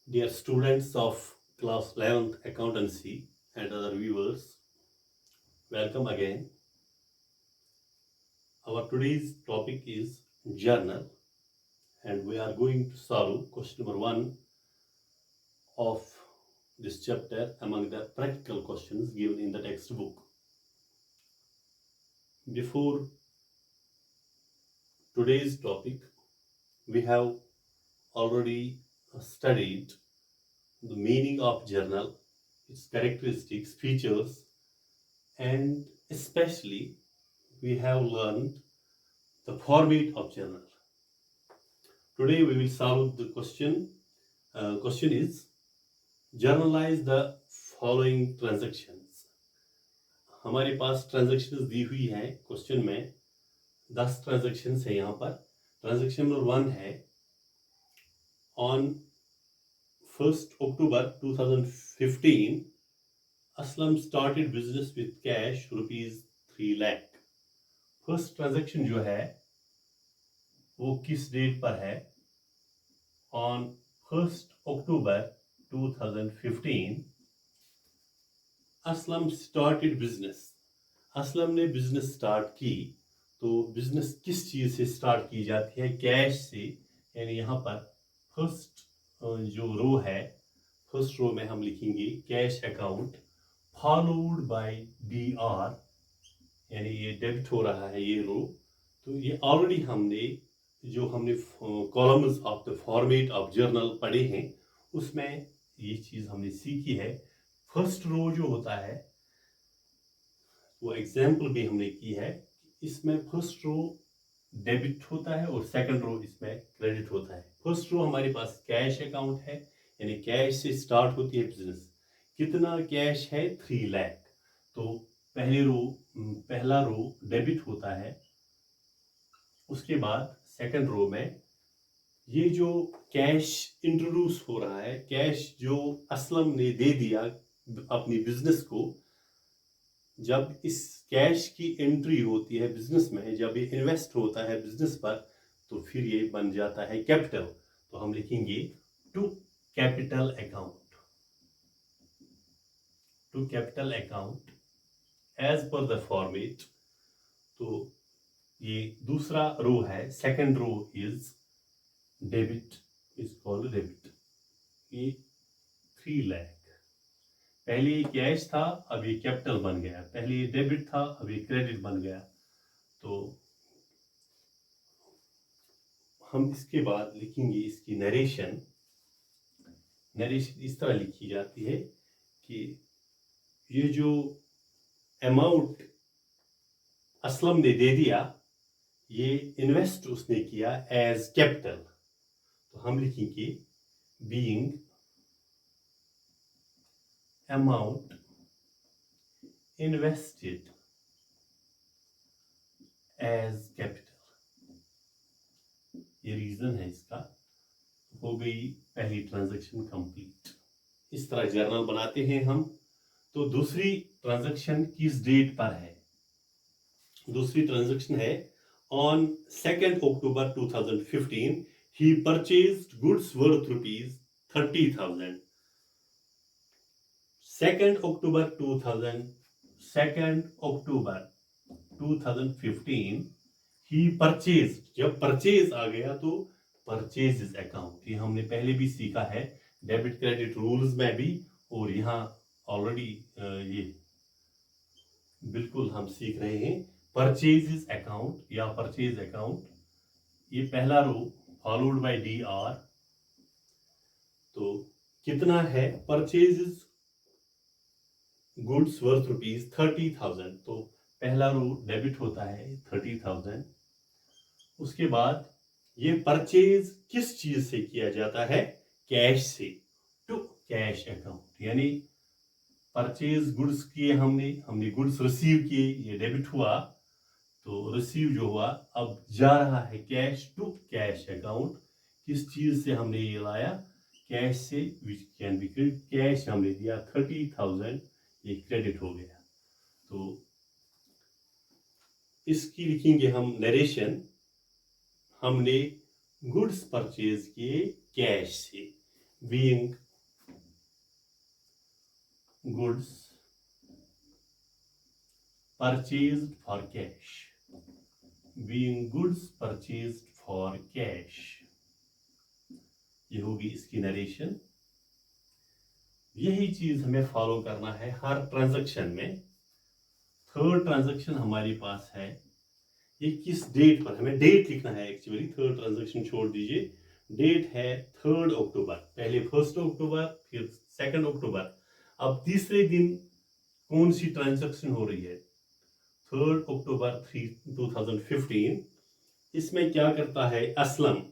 Dear students of class 11th accountancy and other viewers, welcome again. Our today's topic is journal and we are going to solve question number 1 of this chapter among the practical questions given in the textbook. Before today's topic, we have already studied the meaning of journal, its characteristics, features, and especially we have learned the format of journal. Today we will solve the question. Question is journalize the following transactions. हमारे पास transactions दी हुई हैं question में 10 transactions है यहाँ पर. Transaction number 1 है on 1st October 2015 Aslam started business with cash ₹3 lakh. First transaction जो है वो किस डेट पर है? On 1st October 2015 Aslam started business. Aslam ने बिजनेस स्टार्ट की. तो बिजनेस किस चीज से स्टार्ट की जाती है? कैश से. यानी यहाँ पर फर्स्ट जो रो है, फर्स्ट रो में हम लिखेंगे cash account followed by DR, यानी ये डेबिट हो रहा है ये रो. तो ये ऑलरेडी हमने columns of the format of journal पढ़े हैं, उसमें ये चीज हमने सीखी है. फर्स्ट रो जो होता है वो एग्जाम्पल भी हमने की है. इसमें फर्स्ट रो डेबिट होता है और सेकंड रो इसमें क्रेडिट होता है. फर्स्ट रो हमारे पास कैश अकाउंट है, यानी कैश से स्टार्ट होती है बिजनेस. कितना कैश है? 3 लाख. तो पहला रो डेबिट होता है. उसके बाद सेकंड रो में ये जो कैश इंट्रोड्यूस हो रहा है, कैश जो असलम ने दे दिया अपनी बिजनेस को, जब इस कैश की एंट्री होती है बिजनेस में, जब ये इन्वेस्ट होता है बिजनेस पर, तो फिर ये बन जाता है कैपिटल. तो हम लिखेंगे to capital account. To capital account as per the format. तो ये दूसरा रो है. Second row is debit, is called debit. ये 3 लाख. पहले ये कैश था, अब ये कैपिटल बन गया. पहले ये डेबिट था, अब ये क्रेडिट बन गया. तो हम इसके बाद लिखेंगे इसकी नरेशन. नरेशन इस तरह लिखी जाती है कि ये जो अमाउंट असलम ने दे दिया, ये इन्वेस्ट उसने किया एज कैपिटल. तो हम लिखेंगे being amount invested as capital. ये रीजन है इसका. हो गई पहली ट्रांजैक्शन कंप्लीट. इस तरह जर्नल बनाते हैं हम. तो दूसरी ट्रांजैक्शन किस डेट पर है? दूसरी ट्रांजैक्शन है on 2nd October 2015 he purchased goods worth ₹30,000. 2nd October 2015 he purchased. जब परचेज आ गया तो परचेज अकाउंट, ये हमने पहले भी सीखा है डेबिट क्रेडिट रूल्स में भी, और यहाँ ऑलरेडी ये बिल्कुल हम सीख रहे हैं. परचेज अकाउंट या परचेज अकाउंट, ये पहला रो फॉलोड बाय DR. तो कितना है? Purchase goods worth ₹30,000. तो पहला रो डेबिट होता है 30,000. उसके बाद ये परचेज किस चीज से किया जाता है? कैश से. टू कैश अकाउंट, यानी परचेज गुड्स किए हमने गुड्स रिसीव किए, ये डेबिट हुआ. तो रिसीव जो हुआ अब जा रहा है कैश टू कैश अकाउंट. किस चीज से हमने ये लाया? कैश से, which can be credit. Cash हमने दिया 30,000, ये क्रेडिट हो गया. तो इसकी लिखेंगे हम नरेशन. हमने गुड्स परचेज किए कैश से. being goods purchased for cash, being goods purchased for cash, ये होगी इसकी नरेशन। यही चीज हमें फॉलो करना है हर ट्रांजैक्शन में। थर्ड ट्रांजैक्शन हमारे पास है, ये किस डेट पर, हमें डेट लिखना है एक्चुअली, थर्ड ट्रांजैक्शन छोड़ दीजिए, डेट है 3 अक्टूबर, पहले 1 अक्टूबर फिर 2 अक्टूबर। अब तीसरे दिन कौन सी ट्रांजैक्शन हो रही है, 3 अक्टूबर 2015। इसमें क्या करता है Aslam,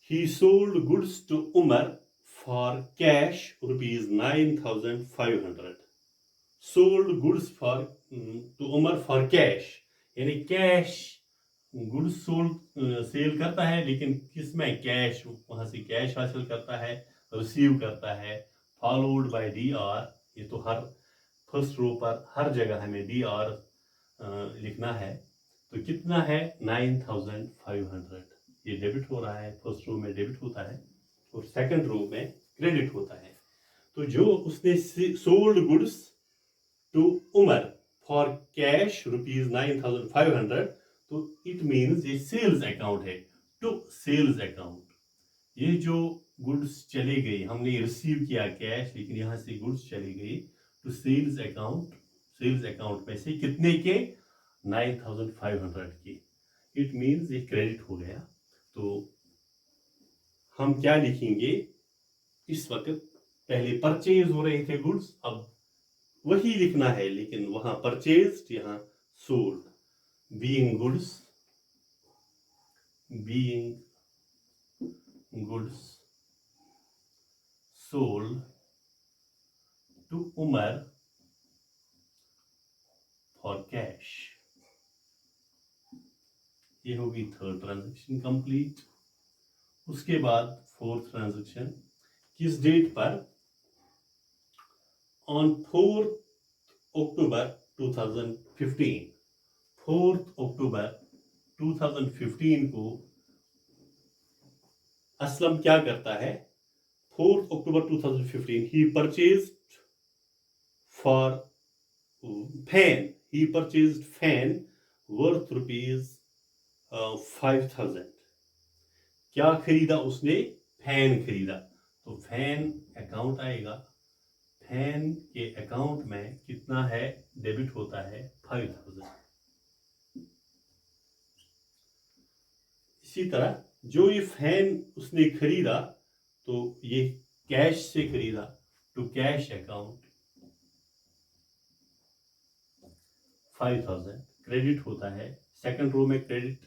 he sold goods to Umar for cash rupees 9,500, sold goods for to Umar for cash, यानी कैश गुड्स सोल्ड सेल करता है, लेकिन किसमें, कैश, वहां से कैश हासिल करता है, रिसीव करता है, फॉलोड बाय डी आर। ये तो हर फर्स्ट रो पर हर जगह हमें डी आर लिखना है। तो कितना है 9,500, ये डेबिट हो रहा है, फर्स्ट रो में डेबिट होता है और सेकंड रो में क्रेडिट होता है। तो जो उसने sold goods to Umar for cash rupees 9,500, तो इट मीन्स ये सेल्स अकाउंट है, टू सेल्स अकाउंट। ये जो गुड्स चले गई, हमने रिसीव किया कैश, लेकिन यहां से गुड्स चली गई to sales account, sales account में से कितने के, 9,500 के। इट मीन्स ये क्रेडिट हो गया। तो हम क्या लिखेंगे, इस वक्त पहले परचेज हो रहे थे गुड्स, अब वही लिखना है, लेकिन वहां परचेज, यहां sold, being goods, being goods sold to Umar for cash. ये होगी थर्ड ट्रांजैक्शन कंप्लीट। उसके बाद फोर्थ ट्रांजैक्शन, किस डेट पर, ऑन 4 अक्टूबर 2015, 4 अक्टूबर 2015 को असलम क्या करता है, 4 अक्टूबर 2015 he purchased for fan, he purchased fan worth rupees 5,000। क्या खरीदा उसने, फैन खरीदा। तो फैन अकाउंट आएगा, फैन के अकाउंट में कितना है, डेबिट होता है 5,000। इसी तरह जो ये फैन उसने खरीदा, तो ये कैश से खरीदा, टू कैश अकाउंट 5,000, क्रेडिट होता है, सेकंड रो में क्रेडिट,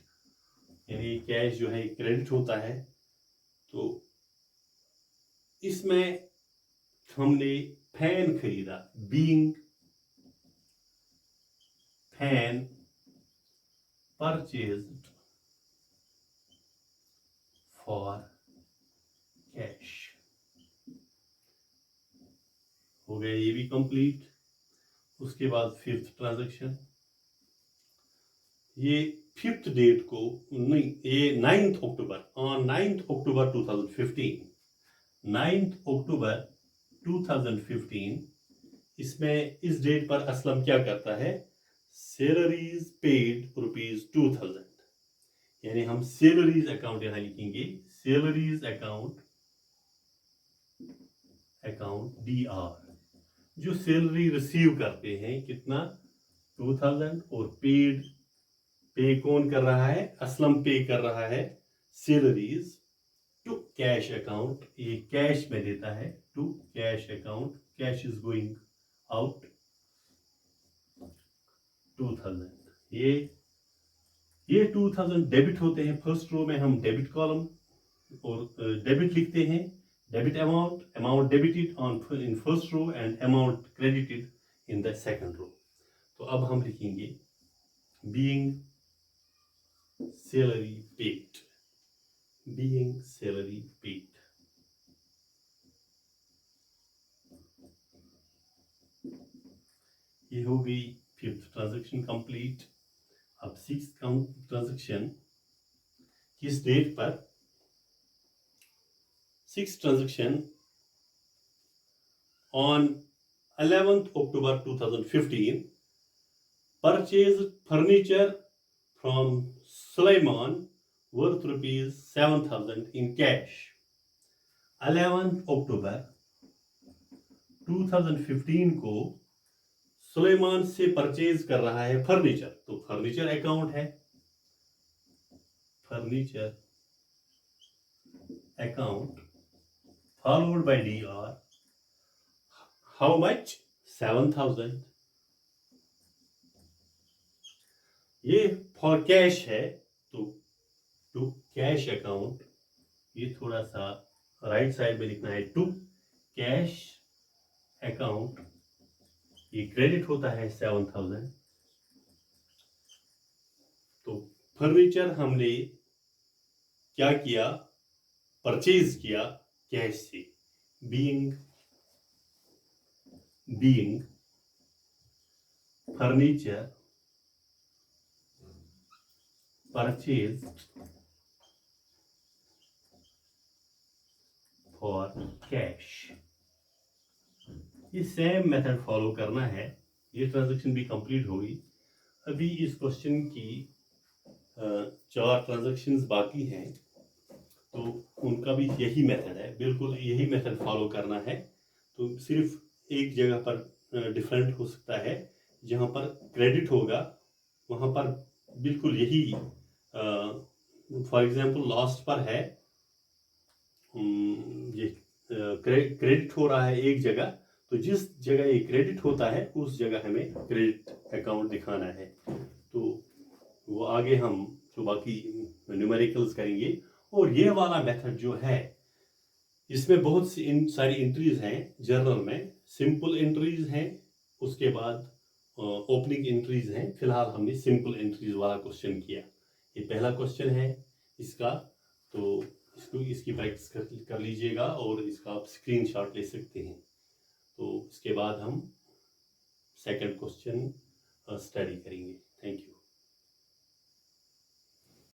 यानी कैश जो है क्रेडिट होता है। तो इसमें हमने फैन खरीदा, being fan purchased for cash, हो गया ये भी कंप्लीट। उसके बाद फिफ्थ ट्रांजैक्शन, ये फिफ्थ डेट को नहीं, ये 9 अक्टूबर, ऑन 9 अक्टूबर 2015, 9 अक्टूबर 2015, इसमें इस डेट पर असलम क्या करता है, सैलरीज पेड रुपीज 2,000, यानी हम सैलरीज अकाउंट यहां लिखेंगे, salaries account, account D R, जो सैलरी रिसीव करते हैं कितना, 2,000, और पेड, पे कौन कर रहा है, असलम पे कर रहा है सैलरीज टू कैश अकाउंट, ये कैश में देता है, to cash account, cash is going out 2,000। ये 2,000 डेबिट होते हैं, फर्स्ट रो में हम डेबिट कॉलम और डेबिट लिखते हैं, debit amount, amount debited on in first row and amount credited in the second row. तो अब हम लिखेंगे being salary paid, being salary paid, ये हो गई फिफ्थ ट्रांजैक्शन कंप्लीट। अब सिक्स्थ ट्रांजैक्शन, किस डेट पर, 6 transaction on 11th October 2015 purchased furniture from Sulaiman worth rupees 7,000 in cash. 11 अक्टूबर 2015 को सुलेमान से परचेज कर रहा है फर्नीचर, तो फर्नीचर अकाउंट है, furniture account followed by DR. How much? 7,000. ये फॉर कैश है, तो टू कैश अकाउंट, ये थोड़ा सा राइट साइड में लिखना है, टू कैश अकाउंट, ये क्रेडिट होता है 7,000. तो फर्नीचर हमने क्या किया? परचेज किया कैश से. Being furniture purchase for cash. ये सेम मेथड फॉलो करना है. ये ट्रांजैक्शन भी कंप्लीट होगी. अभी इस क्वेश्चन की 4 ट्रांजैक्शंस बाकी हैं, तो उनका भी यही मेथड है, बिल्कुल यही मेथड फॉलो करना है. तो सिर्फ एक जगह पर डिफरेंट हो सकता है, जहाँ पर क्रेडिट होगा वहाँ पर बिल्कुल यही, फॉर एग्जांपल लास्ट पर है, ये क्रेडिट हो रहा है एक जगह, तो जिस जगह ये क्रेडिट होता है उस जगह हमें क्रेडिट अकाउंट दिखाना है. तो वो आगे हम जो बाकी न्यूमेरिकल्स करेंगे. और ये वाला मेथड जो है, इसमें बहुत सी सारी एंट्रीज हैं. जर्नल में सिंपल एंट्रीज हैं, उसके बाद ओपनिंग एंट्रीज हैं. फिलहाल हमने सिंपल एंट्रीज वाला क्वेश्चन किया. ये पहला क्वेश्चन है इसका, तो इसकी प्रैक्टिस कर लीजिएगा और इसका आप स्क्रीनशॉट ले सकते हैं. तो इसके बाद हम सेकंड क्वेश्चन स्टडी करेंगे. Thank you.